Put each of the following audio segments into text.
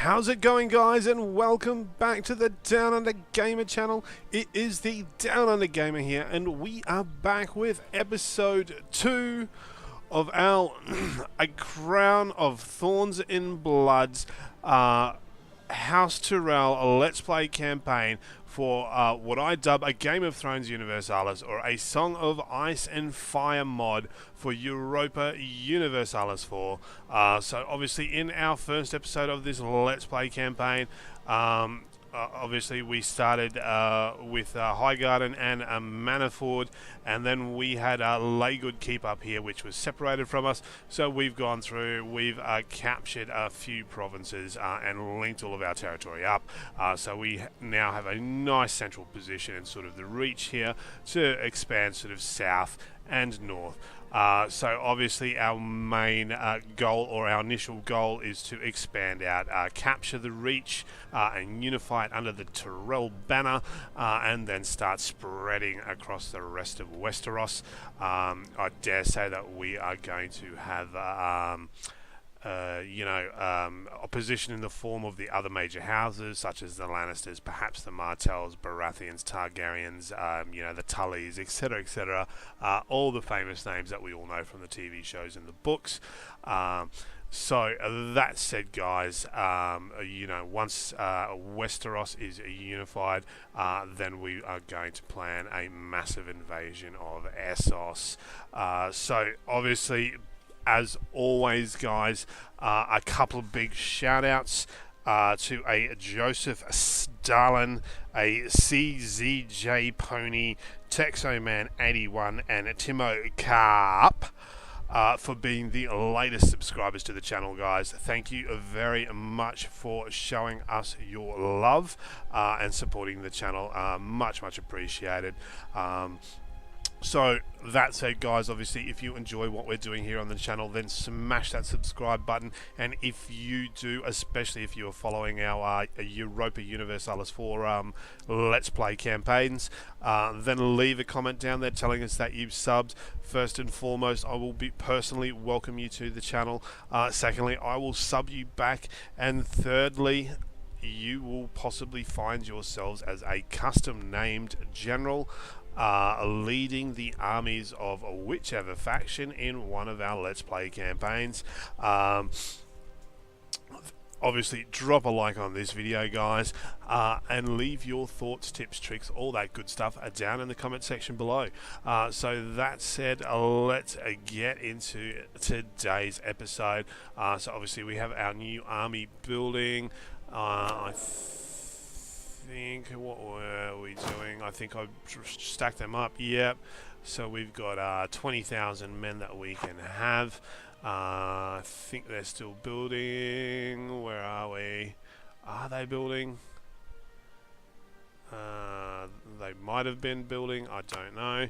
How's it going, guys, and welcome back to the Down Under Gamer channel. It is the Down Under Gamer here, and we are back with episode 2 of our A Crown of Thorns and Bloods House Tyrell Let's Play campaign for what I dub a Game of Thrones Universalis, or a Song of Ice and Fire mod for Europa Universalis 4. So obviously in our first episode of this Let's Play campaign, obviously we started with Highgarden and Manaford, and then we had Laygood Keep up here, which was separated from us. So we've gone through, we've captured a few provinces and linked all of our territory up. So we now have a nice central position in sort of the reach here to expand sort of south and north. So obviously our main goal, or our initial goal, is to expand out, capture the reach and unify it under the Tyrell banner, and then start spreading across the rest of Westeros. I dare say that we are going to have opposition in the form of the other major houses, such as the Lannisters, perhaps the Martells, Baratheons, Targaryens, the Tullys, etc., etc. All the famous names that we all know from the TV shows and the books. So that said, guys, once Westeros is unified, then we are going to plan a massive invasion of Essos. So obviously, as always, guys, a couple of big shout outs to a Joseph Stalin, a CZJ Pony, Texoman81, and Timo Carp for being the latest subscribers to the channel, guys. Thank you very much for showing us your love and supporting the channel. Much appreciated. So that said, guys, obviously if you enjoy what we're doing here on the channel, then smash that subscribe button. And if you do, especially if you are following our Europa Universalis 4 Let's Play campaigns, then leave a comment down there telling us that you've subbed. First and foremost, I will personally welcome you to the channel. Secondly, I will sub you back. And thirdly, you will possibly find yourselves as a custom named general, leading the armies of whichever faction in one of our Let's Play campaigns. Obviously, drop a like on this video, guys, and leave your thoughts, tips, tricks, all that good stuff down in the comment section below. So that said, let's get into today's episode. So obviously we have our new army building. I think, what were we doing? I think I stacked them up. Yep. So we've got 20,000 men that we can have. I think they're still building. Where are we? Are they building? They might have been building. I don't know.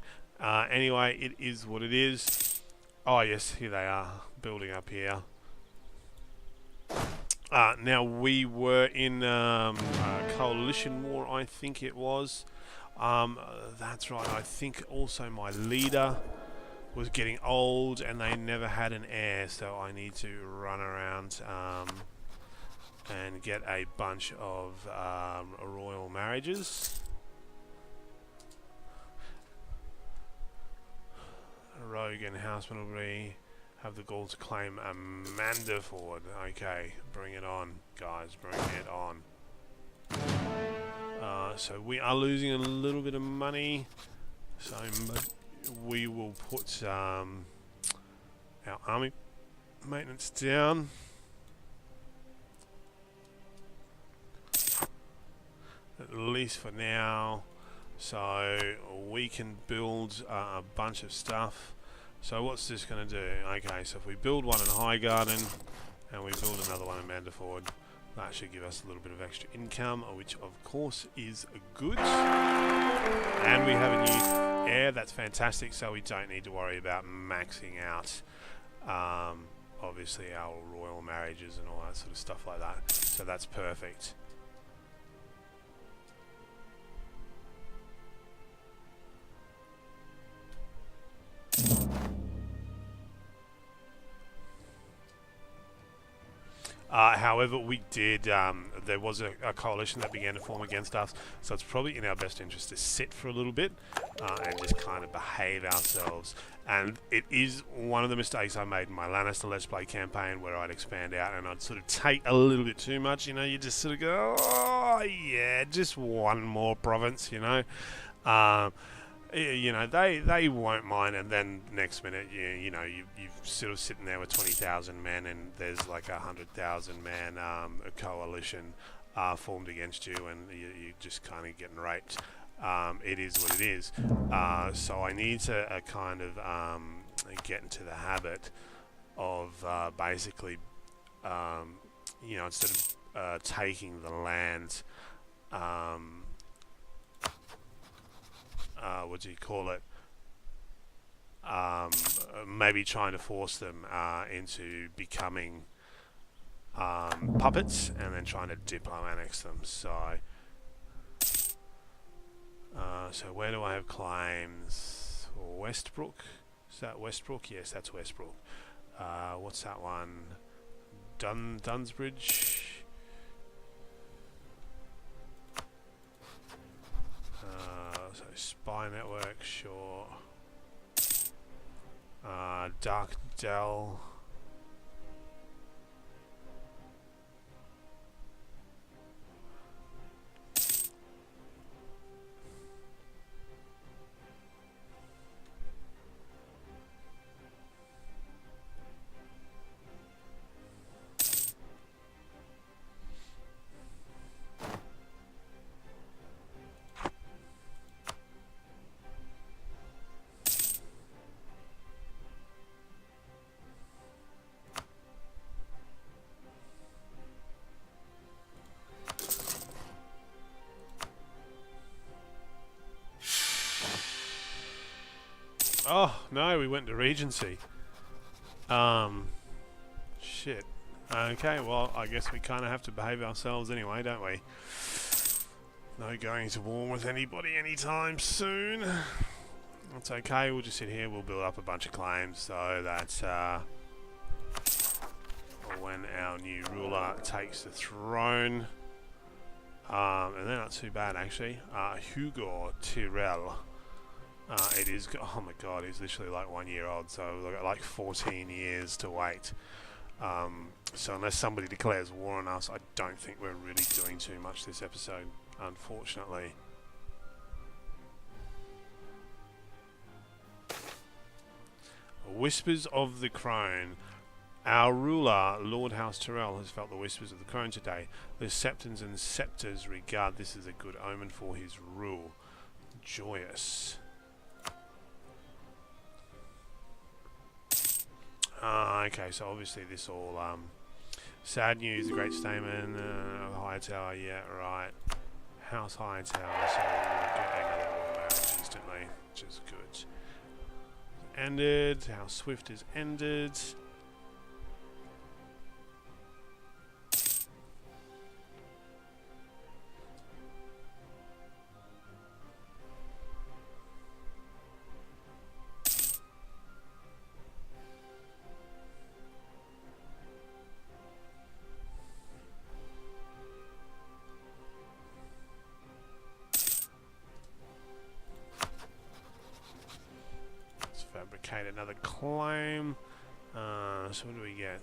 Anyway, it is what it is. Oh yes, here they are, building up here. Now we were in a coalition war, I think it was. That's right. I think also my leader was getting old and they never had an heir, so I need to run around and get a bunch of royal marriages. Rogue and Houseman will have the goal to claim a Manderford. Okay, bring it on, guys, bring it on. So we are losing a little bit of money, so we will put our army maintenance down. At least for now, so we can build a bunch of stuff. So what's this going to do? Okay, so if we build one in Highgarden and we build another one in Manderford, that should give us a little bit of extra income, which of course is good. And we have a new heir. That's fantastic, so we don't need to worry about maxing out obviously our royal marriages and all that sort of stuff like that. So that's perfect. However, we did. There was a coalition that began to form against us, so it's probably in our best interest to sit for a little bit and just kind of behave ourselves. And it is one of the mistakes I made in my Lannister Let's Play campaign, where I'd expand out and I'd sort of take a little bit too much. You know, you just sort of go, oh yeah, just one more province. You know. You know, they won't mind, and then next minute you're sort of sitting there with 20,000 men, and there's like 100,000 man coalition formed against you, and you're just kind of getting raped. It is what it is. So I need to kind of get into the habit of basically, instead of taking the land. What do you call it? Maybe trying to force them into becoming puppets, and then trying to diplo-annex them. So where do I have claims? Westbrook? Is that Westbrook? Yes, that's Westbrook. What's that one? Dunsbridge? So Spy Network, sure. Dark Dell. Oh, no, we went to Regency. Shit. Okay, well, I guess we kind of have to behave ourselves anyway, don't we? No going to war with anybody anytime soon. That's okay, we'll just sit here, we'll build up a bunch of claims so that when our new ruler takes the throne, and they're not too bad actually, Hugo Tyrell. It is, oh my god, he's literally like 1 year old, so we've got like 14 years to wait. So unless somebody declares war on us, I don't think we're really doing too much this episode, unfortunately. Whispers of the Crone. Our ruler, Lord House Tyrell, has felt the whispers of the Crone today. The Septons and Scepters regard this as a good omen for his rule. Joyous. Okay, so obviously this all sad news, the Great Stamen, Hightower, yeah, right. House Hightower, so we'll get another royal marriage instantly, which is good. Ended, House Swift is ended. Fabricate another claim. So what do we get?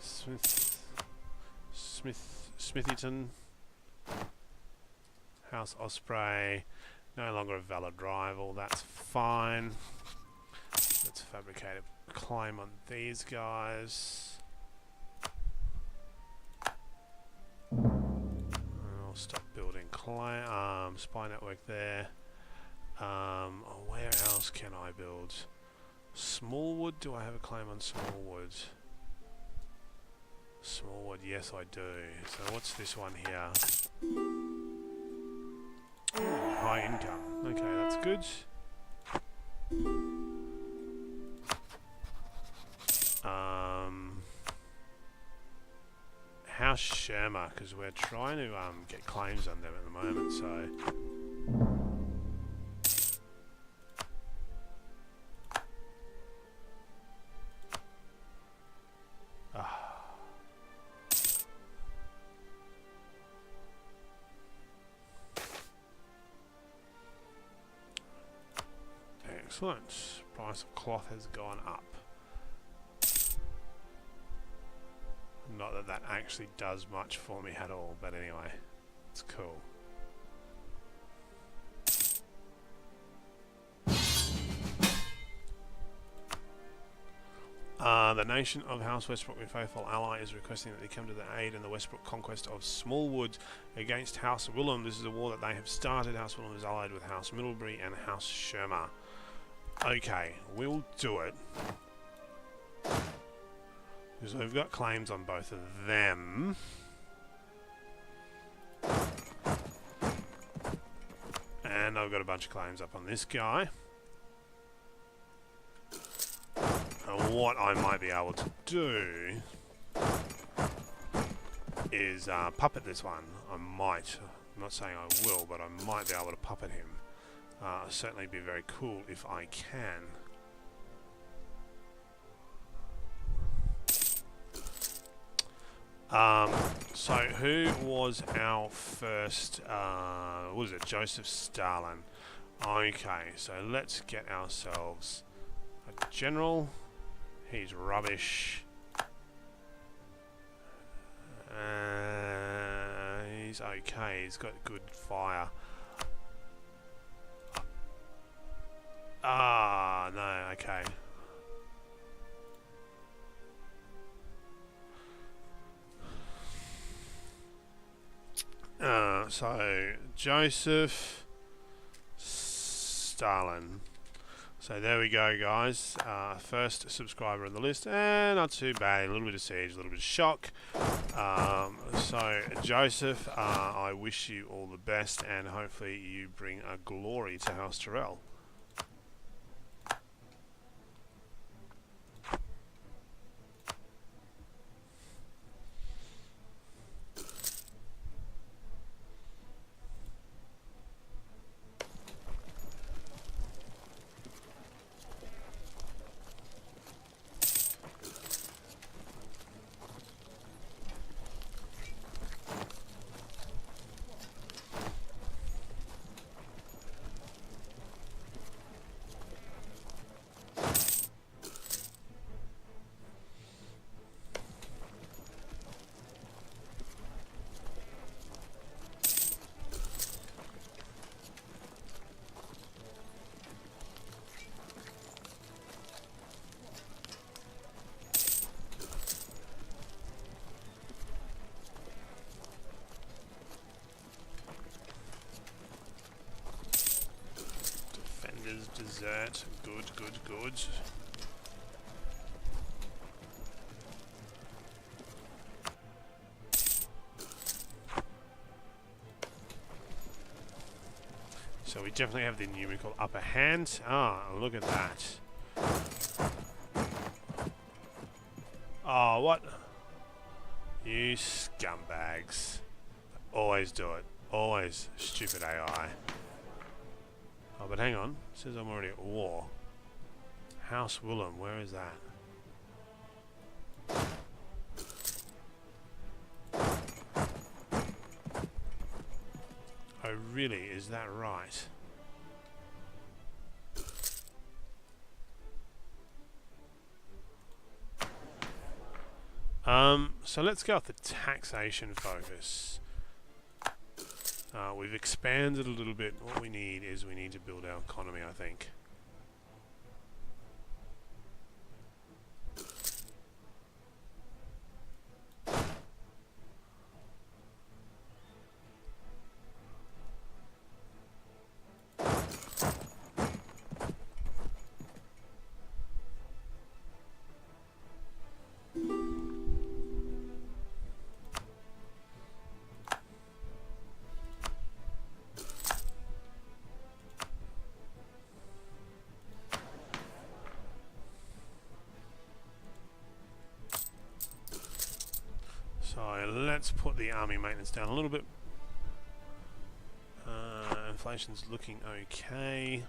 Smithyton. House Osprey. No longer a valid rival. That's fine. Let's fabricate a claim on these guys. I'll stop building spy network there. Where else can I build? Smallwood, do I have a claim on Smallwood? Smallwood, yes I do. So what's this one here? Ooh, high income. Okay, that's good. House Sherma, because we're trying to get claims on them at the moment, so... Excellent. Price of cloth has gone up. Not that that actually does much for me at all, but anyway, it's cool. The nation of House Westbrook, their faithful ally, is requesting that they come to their aid in the Westbrook conquest of Smallwood against House Willem. This is a war that they have started. House Willem is allied with House Middlebury and House Shermer. Okay, we'll do it. Because we've got claims on both of them. And I've got a bunch of claims up on this guy. And what I might be able to do is puppet this one. I might. I'm not saying I will, but I might be able to puppet him. Certainly be very cool if I can. So who was our first, what was it, Joseph Stalin? Okay, so let's get ourselves a general. He's rubbish. He's okay, he's got good fire. Ah, no, okay. So Joseph Stalin. So there we go, guys. First subscriber on the list, and not too bad. A little bit of siege, a little bit of shock. So Joseph, I wish you all the best, and hopefully you bring a glory to House Tyrell. Dessert, good, good, good. So we definitely have the numerical upper hand. Ah, look at that. Oh, what? You scumbags. Always do it. Always stupid AI. Oh, but hang on. It says I'm already at war. House Willem, where is that? Oh, really? Is that right? So let's go with the taxation focus. We've expanded a little bit. What we need is we need to build our economy, I think. So let's put the army maintenance down a little bit. Inflation's looking okay.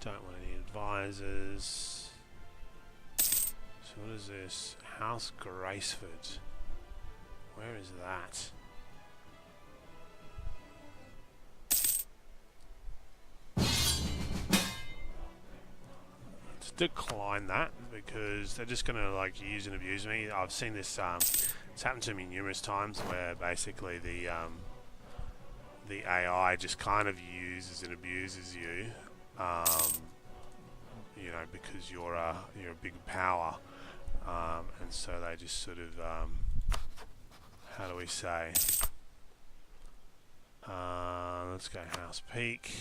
Don't want any advisors. So what is this? House Graceford. Where is that? decline that because they're just going to like use and abuse me. I've seen this. It's happened to me numerous times where basically the AI just kind of uses and abuses you. You know, because you're a big power, and so they just sort of how do we say? Let's go House Peak,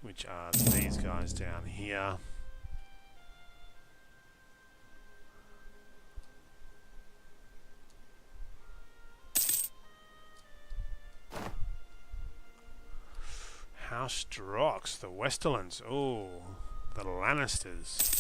which are these guys down here. House Drox, the Westerlands. Oh, the Lannisters.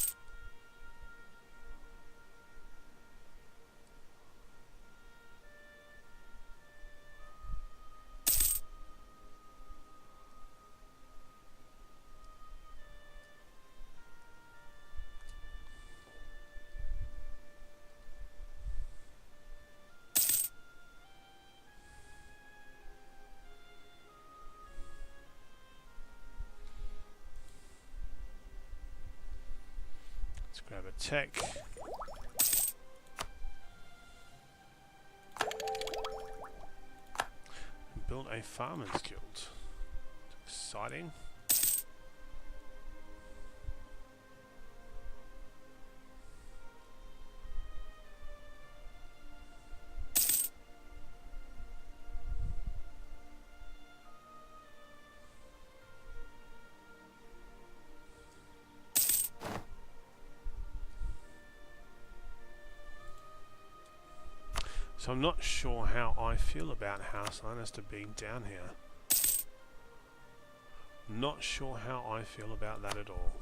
Grab a tech. And build a farmer's guild. Exciting. So I'm not sure how I feel about House Lannister being down here. Not sure how I feel about that at all.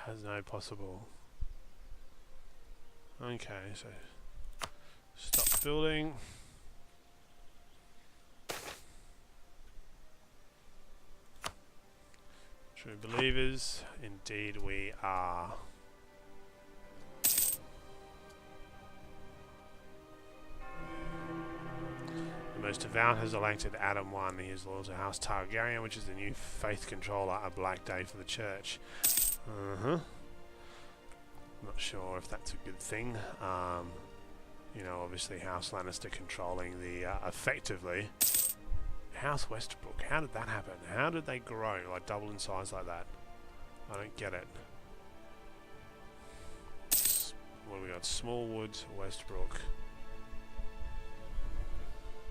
Has no possible. Okay, so stop building. True believers, indeed we are. The most devout has elected Adam I. He is loyal to House Targaryen, which is the new faith controller. A black day for the church. Not sure if that's a good thing. You know, obviously House Lannister controlling the effectively House Westbrook. How did that happen? How did they grow like double in size like that? I don't get it. What do we got? Smallwood, Westbrook,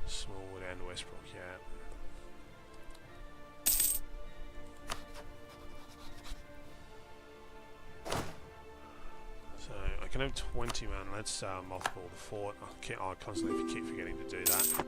Smallwood and Westbrook. Yeah. I can have 20 man. Let's multiple the fort. I constantly keep forgetting to do that.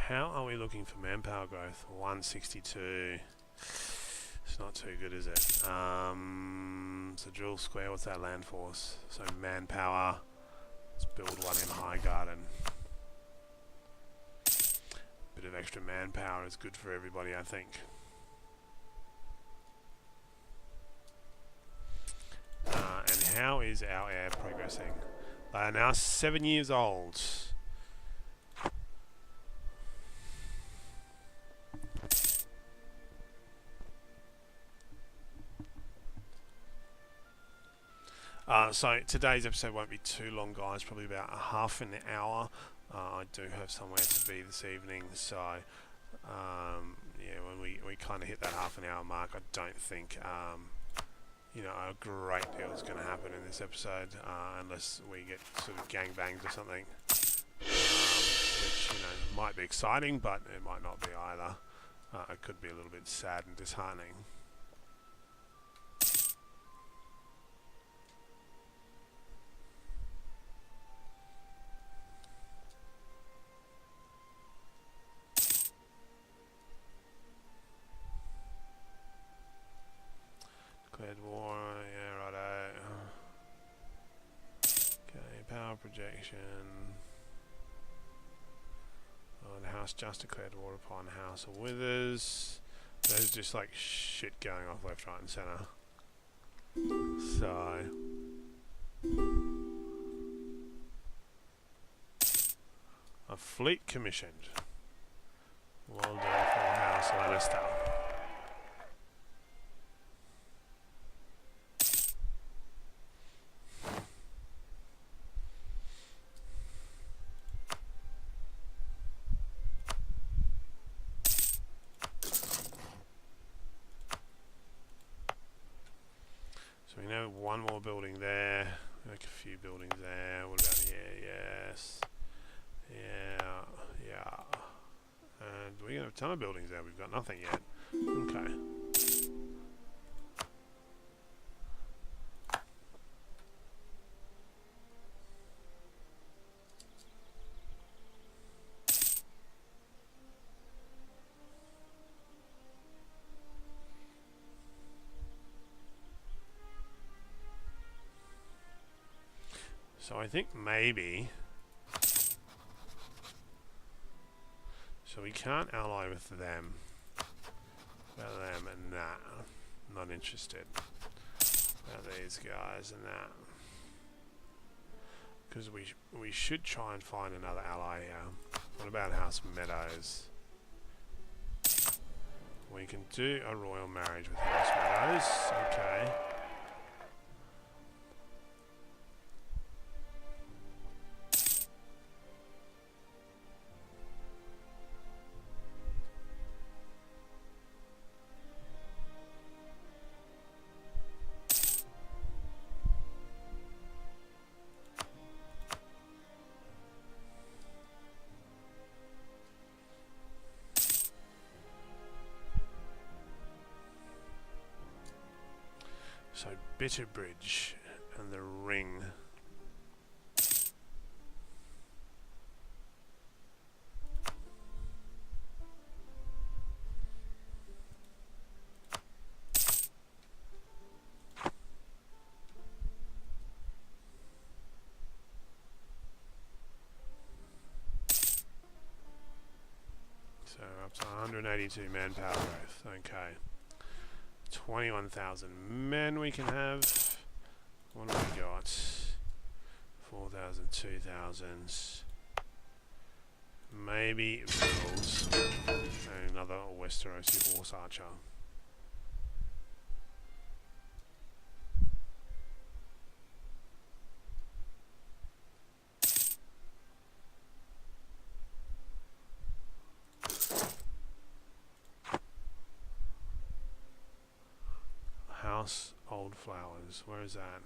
How are we looking for manpower growth? 162. It's not too good, is it? So drill square, what's our land force? So manpower. Let's build one in High Garden. Bit of extra manpower is good for everybody, I think. And how is our air progressing? They are now 7 years old. So today's episode won't be too long, guys. Probably about a half an hour. I do have somewhere to be this evening, so yeah, when we kind of hit that half an hour mark, I don't think you know, a great deal is going to happen in this episode, unless we get sort of gangbanged or something, which, you know, might be exciting, but it might not be either. It could be a little bit sad and disheartening. Declared war, yeah, righto. Okay, power projection. Oh, the house just declared war upon House of Withers. There's just like shit going off left, right and centre. So a fleet commissioned. Well done for House Lannister. So we know one more building there, like a few buildings there. What about here? Yes. Yeah, yeah. And we have a ton of buildings there. We've got nothing yet. Okay. So I think maybe, so we can't ally with them. About them and that. Not interested. About these guys and that. Because we should try and find another ally here. What about House Meadows? We can do a royal marriage with House Meadows. Okay. So Bitterbridge and the Ring. So up to 182 manpower growth. Okay. 21,000 men we can have. What have we got? 4,000, 2,000. Maybe Bills. And another Westerosi horse archer. House Old Flowers. Where is that?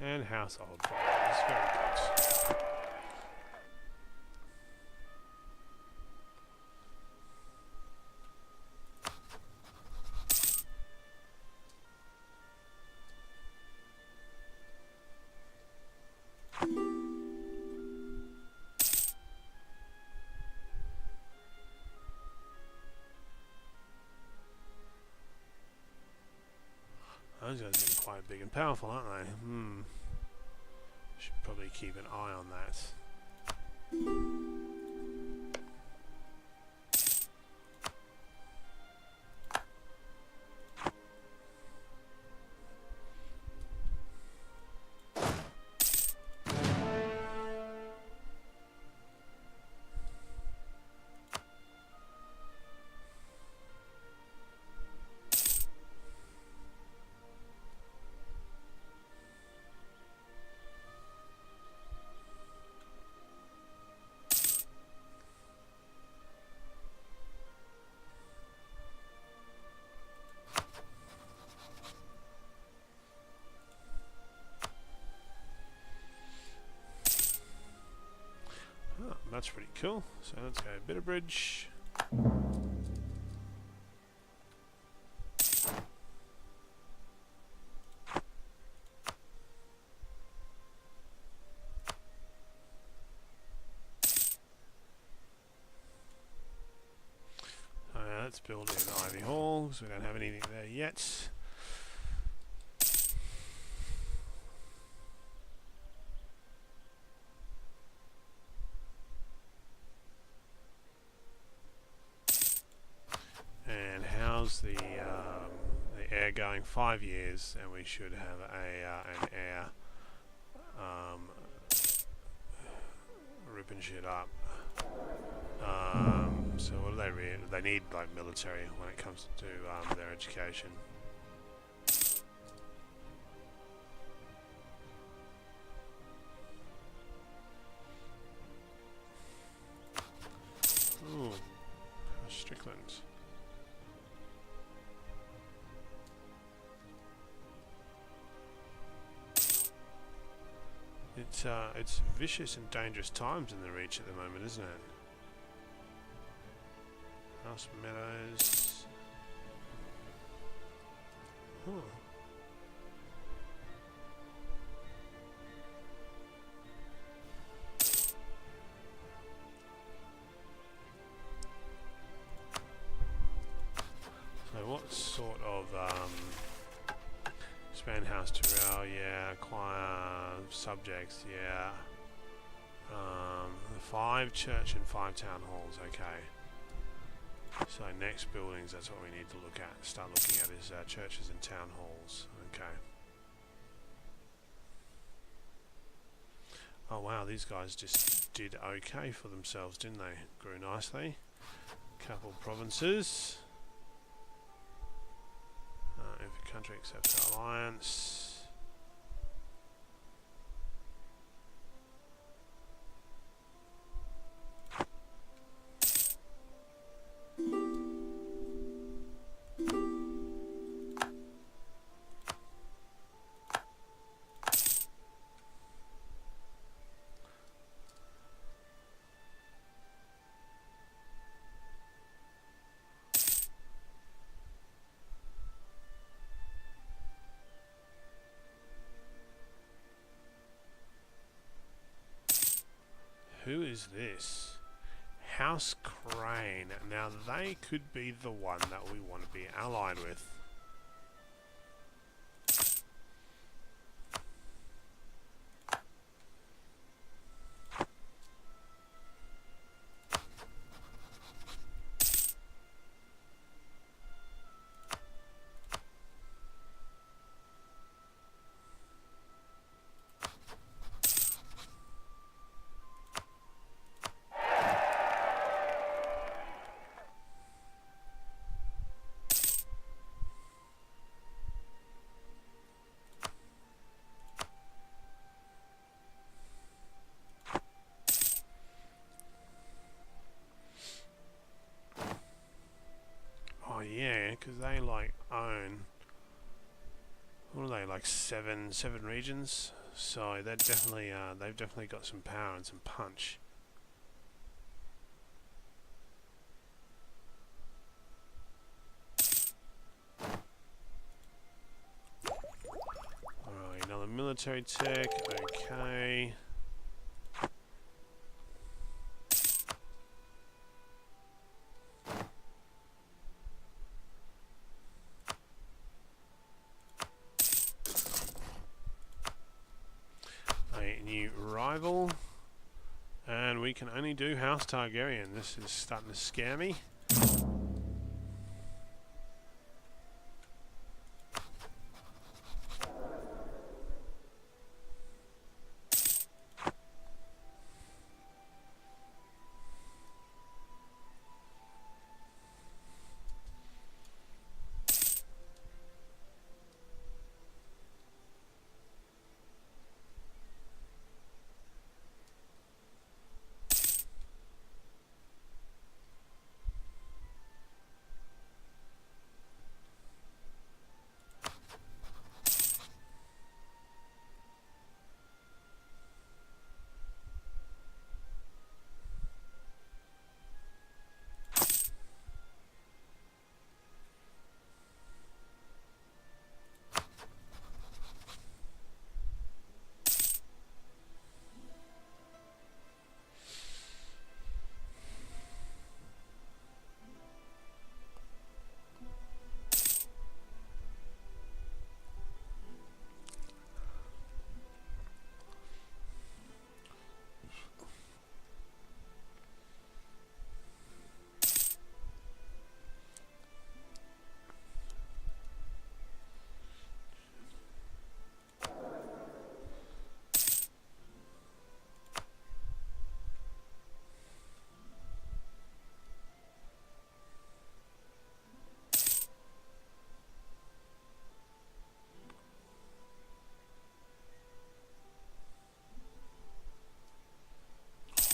And House Old Flowers. Very good. Those guys are getting quite big and powerful, aren't they? keep an eye on that. Oh, that's pretty cool. So let's go Bitterbridge. Let's build in Ivy Hall, because we don't have anything there yet. And how's the air going? 5 years, and we should have an air ripping shit up. So what do they really? They need like military when it comes to their education. Ooh, Strickland. It's vicious and dangerous times in the Reach at the moment, isn't it? House Meadows. Huh. So what sort of expand House Tyrell, yeah, acquire subjects, yeah. 5 church and 5 town halls, okay. So next buildings, that's what we need to look at. Start looking at is churches and town halls. Okay. Oh wow, these guys just did okay for themselves, didn't they? Grew nicely. Couple provinces. If a country accepts our alliance. Who is this? House Crane. Now they could be the one that we want to be allied with. Yeah, because they like own, what are they, like seven regions? So they're definitely they've definitely got some power and some punch. Alright, another military tech. Okay. new rival. And we can only do House Targaryen. This is starting to scare me.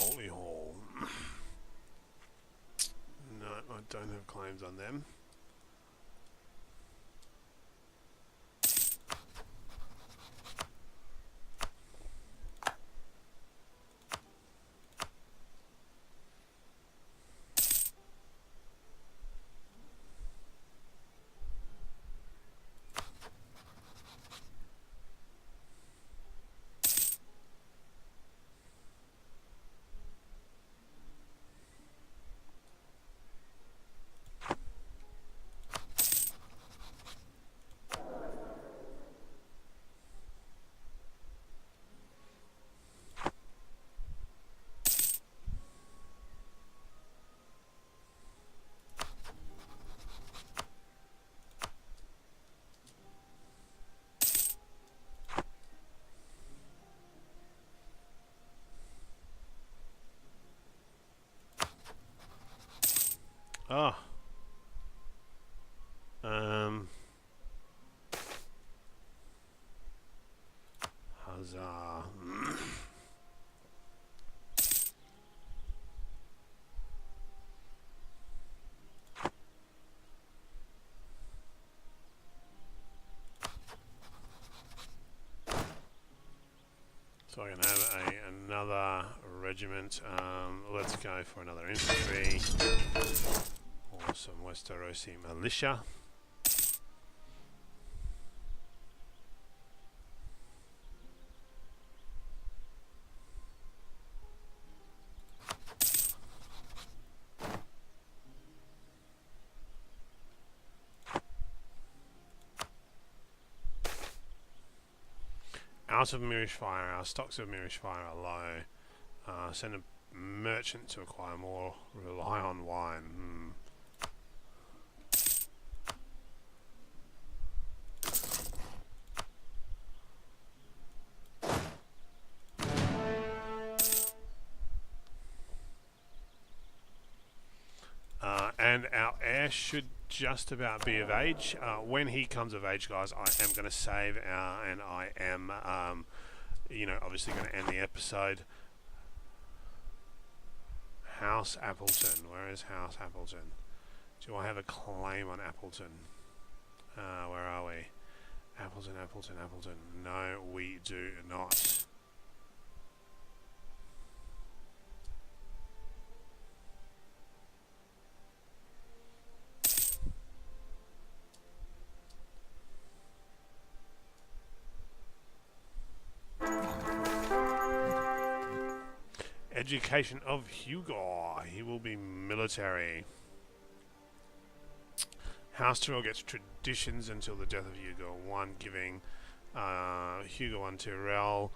Holy Hall. No, I don't have claims on them. Oh. Huzzah. So I can have another regiment. Let's go for another infantry. Or some Westerosi militia. Out of Mirish Fire, our stocks of Mirish Fire are low. Send a merchant to acquire more. Rely on wine. And our heir should just about be of age. When he comes of age, guys, I am going to save and I am, obviously going to end the episode. House Appleton. Where is House Appleton? Do I have a claim on Appleton? Where are we? Appleton. No, we do not. Education of Hugo. He will be military. House Tyrell gets traditions until the death of Hugo 1, giving Hugo 1 Tyrell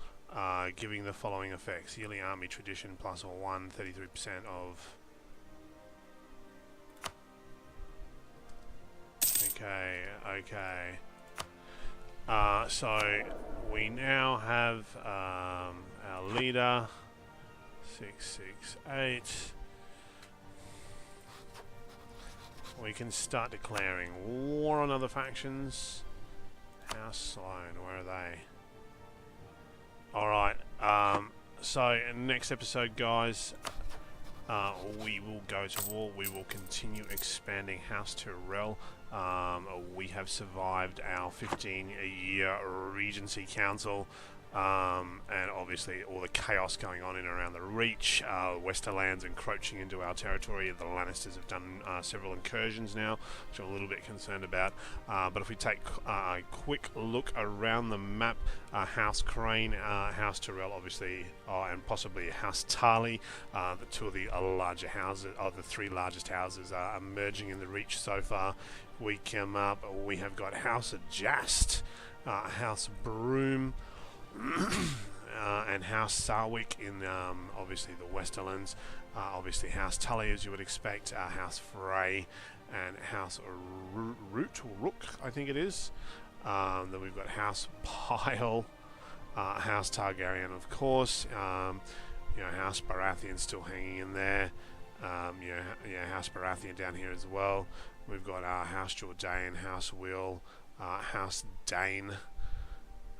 giving the following effects: yearly army tradition plus or 1, 33% of. Okay. So we now have our leader 668. We can start declaring war on other factions. House Sloan, where are they? Alright, so next episode, guys, we will go to war. We will continue expanding House Tyrell. We have survived our 15-year Regency Council, and obviously all the chaos going on in and around the Reach. Westerlands encroaching into our territory. The Lannisters have done several incursions now, which I'm a little bit concerned about. But if we take a quick look around the map, House Crane, House Tyrell, obviously, and possibly House Tarly, the two of the larger houses, the three largest houses, are emerging in the Reach so far. We come up, we have got House Adjust, House Broom, and House Sarwick in obviously the Westerlands, obviously House Tully, as you would expect, House Frey, and House Rook, I think it is. Then we've got House Pyle, House Targaryen, of course, House Baratheon still hanging in there, House Baratheon down here as well. We've got House Jourdain, House Will, House Dane.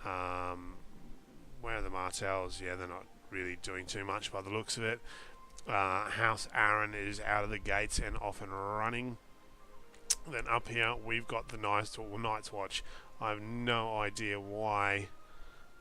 Where are the Martells? Yeah, they're not really doing too much by the looks of it. House Aaron is out of the gates and off and running. Then up here we've got the Night's Watch. I have no idea why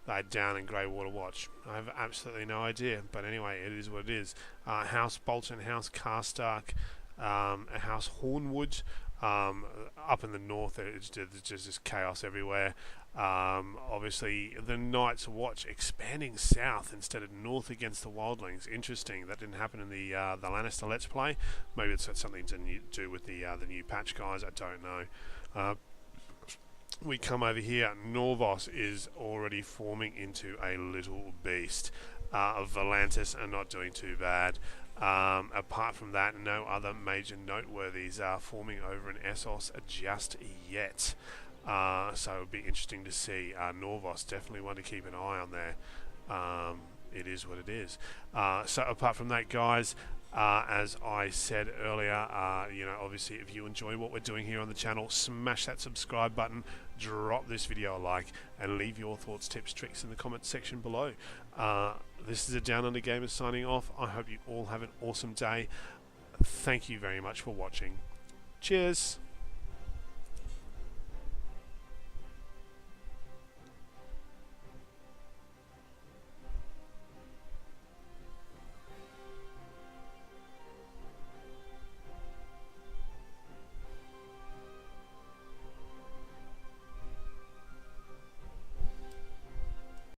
they're down in Greywater Watch. I have absolutely no idea. But anyway, it is what it is. House Bolton, House Karstark, House Hornwood. Up in the north, there's just this chaos everywhere. Obviously, the Night's Watch expanding south instead of north against the Wildlings. Interesting. That didn't happen in the Lannister Let's Play. Maybe it's got something to do with the new patch, guys. I don't know. We come over here. Norvos is already forming into a little beast. Volantis are not doing too bad. Apart from that, no other major noteworthies are forming over in Essos just yet. So it would be interesting to see. Norvos, definitely one to keep an eye on there. It is what it is. So apart from that, guys, as I said earlier, obviously if you enjoy what we're doing here on the channel, smash that subscribe button, drop this video a like, and leave your thoughts, tips, tricks in the comments section below. This is a Down Under Gamer signing off. I hope you all have an awesome day. Thank you very much for watching. Cheers.